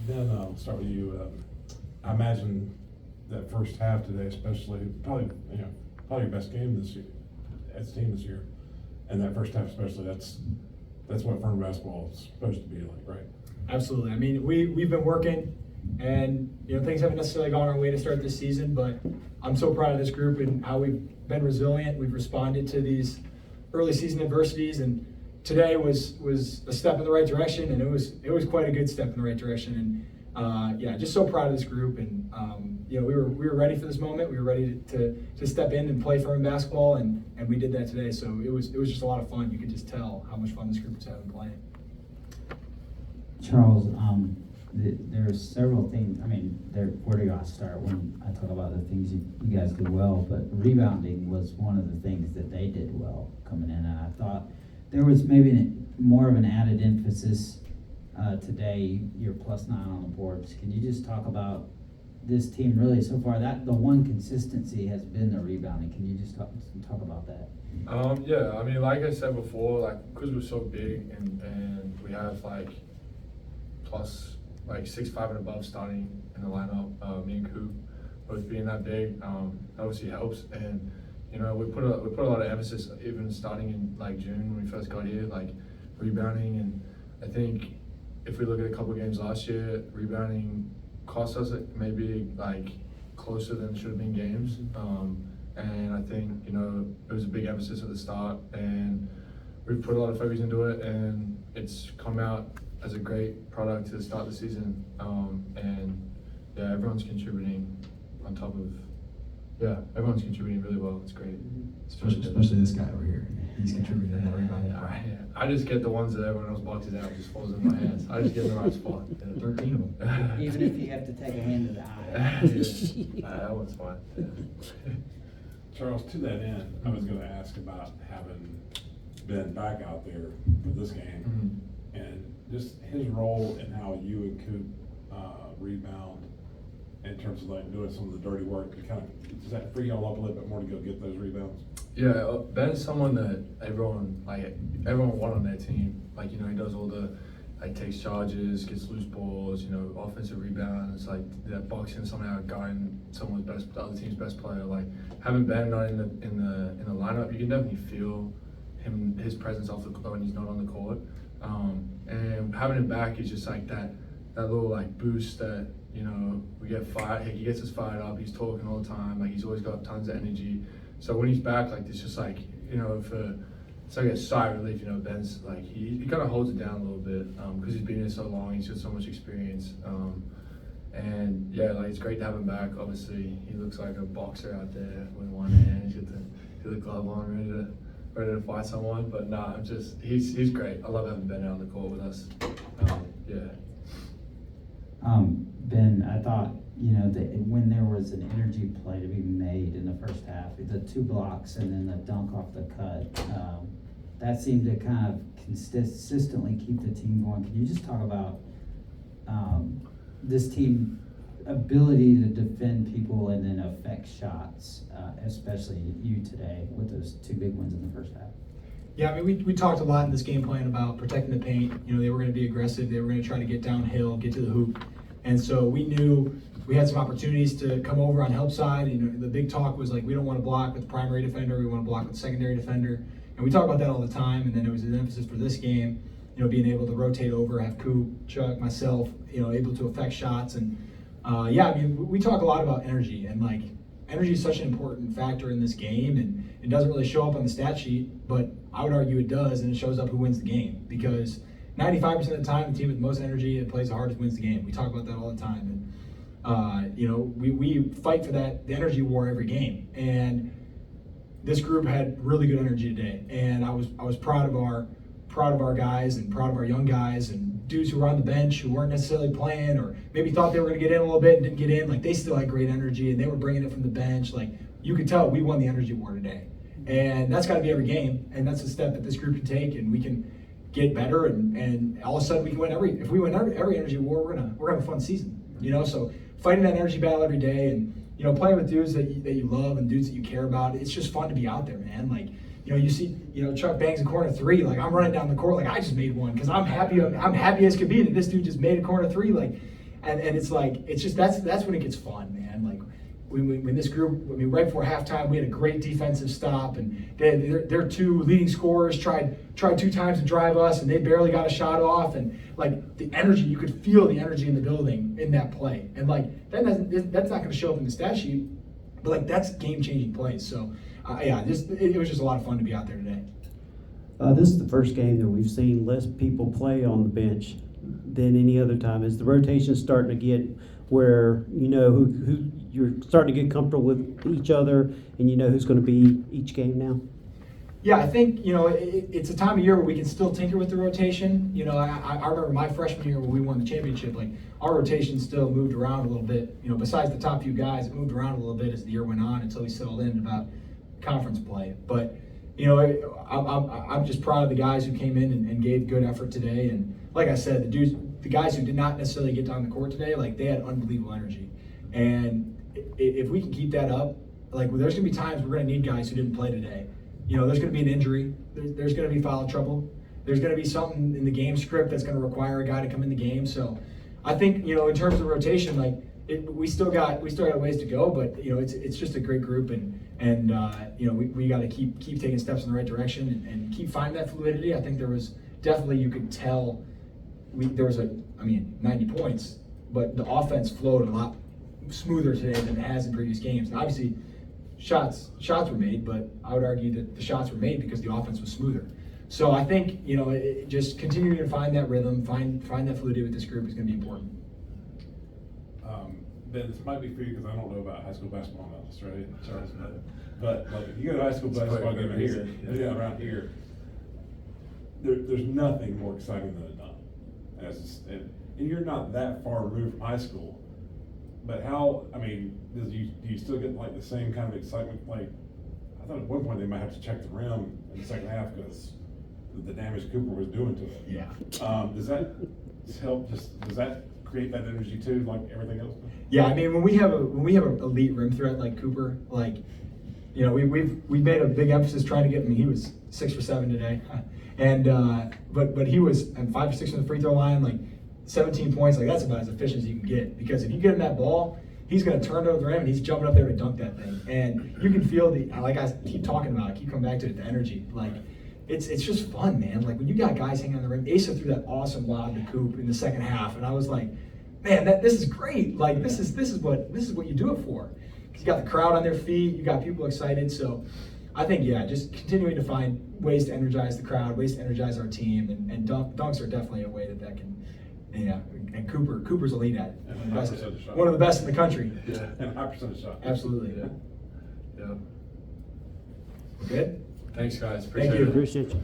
Ben, I'll start with you. I imagine that first half today, especially, probably your best game this year, as a team this year. And that first half especially, that's what Furman basketball is supposed to be like, right? Absolutely. I mean, we've been working, and things haven't necessarily gone our way to start this season, but I'm so proud of this group and how we've been resilient. We've responded to these early season adversities, and today was a step in the right direction, and it was quite a good step in the right direction. And just so proud of this group, and we were ready for this moment. We were ready to step in and play Furman basketball, and we did that today. So it was just a lot of fun. You could just tell how much fun this group was having playing. Charles, there's several things. I mean, where do I start when I talk about the things you guys do well? But rebounding was one of the things that they did well coming in, and I thought there was maybe more of an added emphasis today. You're +9 on the boards. Can you just talk about this team really so far? That the one consistency has been the rebounding. Can you just talk about that? Yeah, I mean, like I said before, because we're so big and we have plus 6'5" and above starting in the lineup, me and Coop both being that big, obviously helps. And we put a lot of emphasis even starting in June when we first got here, rebounding. And I think if we look at a couple of games last year, rebounding cost us maybe closer than it should have been games. And I think it was a big emphasis at the start, and we've put a lot of focus into it, and it's come out as a great product to start the season. And everyone's contributing on top of. Yeah, everyone's contributing really well. It's great. Especially this guy over here. He's contributing to that rebound. Yeah. I just get the ones that everyone else boxes out, just falls in my hands. I just get in the right spot. 13 of them. Even if you have to take a hand to the eye. That one's fine. Yeah. Charles, to that end, I was going to ask about having Ben back out there for this game, and just his role in how you and Coop rebound in terms of doing some of the dirty work. Does that free y'all up a little bit more to go get those rebounds? Yeah, Ben's someone that everyone want on their team. He does all the takes charges, gets loose balls, offensive rebounds, that boxing somehow guarding someone's the other team's best player. Having Ben not in the lineup, you can definitely feel his presence off the court when he's not on the court. And having him back is just that little boost that we get fired. He gets us fired up. He's talking all the time. He's always got tons of energy. So when he's back, it's just it's a sigh of relief. Ben's he kind of holds it down a little bit because he's been here so long. He's got so much experience. And it's great to have him back. Obviously, he looks like a boxer out there with one hand. He's got the glove on, ready to fight someone. But he's great. I love having Ben out on the court with us. Ben, I thought, when there was an energy play to be made in the first half, the 2 blocks and then the dunk off the cut, that seemed to kind of consistently keep the team going. Can you just talk about this team ability to defend people and then affect shots, especially you today with those 2 big ones in the first half? Yeah, I mean, we talked a lot in this game plan about protecting the paint. They were going to be aggressive. They were going to try to get downhill, get to the hoop. And so we knew we had some opportunities to come over on help side. The big talk was we don't want to block with the primary defender. We want to block with the secondary defender. And we talk about that all the time. And then it was an emphasis for this game, being able to rotate over, have Coop, Chuck, myself, able to affect shots. And we talk a lot about energy, and energy is such an important factor in this game, and it doesn't really show up on the stat sheet, but I would argue it does, and it shows up who wins the game, because 95% of the time, the team with the most energy and plays the hardest wins the game. We talk about that all the time, and we fight for the energy war every game. And this group had really good energy today, and I was proud of our guys and proud of our young guys and dudes who were on the bench who weren't necessarily playing or maybe thought they were going to get in a little bit and didn't get in. They still had great energy, and they were bringing it from the bench. You could tell we won the energy war today, and that's got to be every game, and that's a step that this group can take, and we can get better, and all of a sudden we can win if we win every energy war, we're gonna have a fun season. So fighting that energy battle every day, and playing with dudes that you love and dudes that you care about, it's just fun to be out there, man. You see, Chuck bangs a corner 3, I'm running down the court I just made one because I'm happy as could be that this dude just made a corner 3. And it's like, it's just, that's when it gets fun, man. Like, when this group, I mean, right before halftime, we had a great defensive stop, and their two leading scorers tried 2 times to drive us, and they barely got a shot off. And like the energy, you could feel the energy in the building in that play. And like that's not going to show up in the stat sheet, but like that's game-changing plays. So yeah, it was just a lot of fun to be out there today. This is the first game that we've seen less people play on the bench than any other time. Is the rotation starting to get where you know who you're starting to get comfortable with each other, and you know who's going to be each game now? Yeah, I think, it's a time of year where we can still tinker with the rotation. I remember my freshman year when we won the championship, like our rotation still moved around a little bit. Besides the top few guys, it moved around a little bit as the year went on until we settled in about conference play. But, I'm just proud of the guys who came in and gave good effort today. And like I said, the guys who did not necessarily get down the court today, like they had unbelievable energy. And if we can keep that up, like there's going to be times we're going to need guys who didn't play today. There's going to be an injury. There's going to be foul trouble. There's going to be something in the game script that's going to require a guy to come in the game. So I think, in terms of rotation, like we still got ways to go, but it's just a great group, and we got to keep taking steps in the right direction and keep finding that fluidity. I think there was definitely, you could tell there was 90 points, but the offense flowed a lot smoother today than it has in previous games. And obviously, shots were made, but I would argue that the shots were made because the offense was smoother. So I think, just continuing to find that rhythm, find that fluidity with this group is going to be important. Ben, this might be for you because I don't know about high school basketball in Australia, Charles, but like if you go to high school basketball game here, around here, there's nothing more exciting than a dunk. And you're not that far removed from high school. But do you still get like the same kind of excitement? Like, I thought at one point they might have to check the rim in the second half because the damage Cooper was doing to it. Yeah. Does that help? Does that create that energy too, like everything else? Yeah, when we have an elite rim threat like Cooper, like we've made a big emphasis trying to get him. He was 6 for 7 today, and but he was 5 for 6 from the free throw line, like 17 points. Like that's about as efficient as you can get, because if you get him that ball, he's going to turn over the rim and he's jumping up there to dunk that thing. And you can feel like I keep talking about, I keep coming back to it, the energy. Like it's just fun, man. Like when you got guys hanging on the rim, Asa threw that awesome lob to Coop in the second half, and I was like, man, this is great. Like this is what you do it for. You got the crowd on their feet, you got people excited. So I think, just continuing to find ways to energize the crowd, ways to energize our team, and dunks are definitely a way that can. Yeah, and Cooper's elite at it. One of the best in the country. Yeah, and 5% shot. Absolutely. Yeah. Good? Thanks, guys. Thank you. Appreciate you.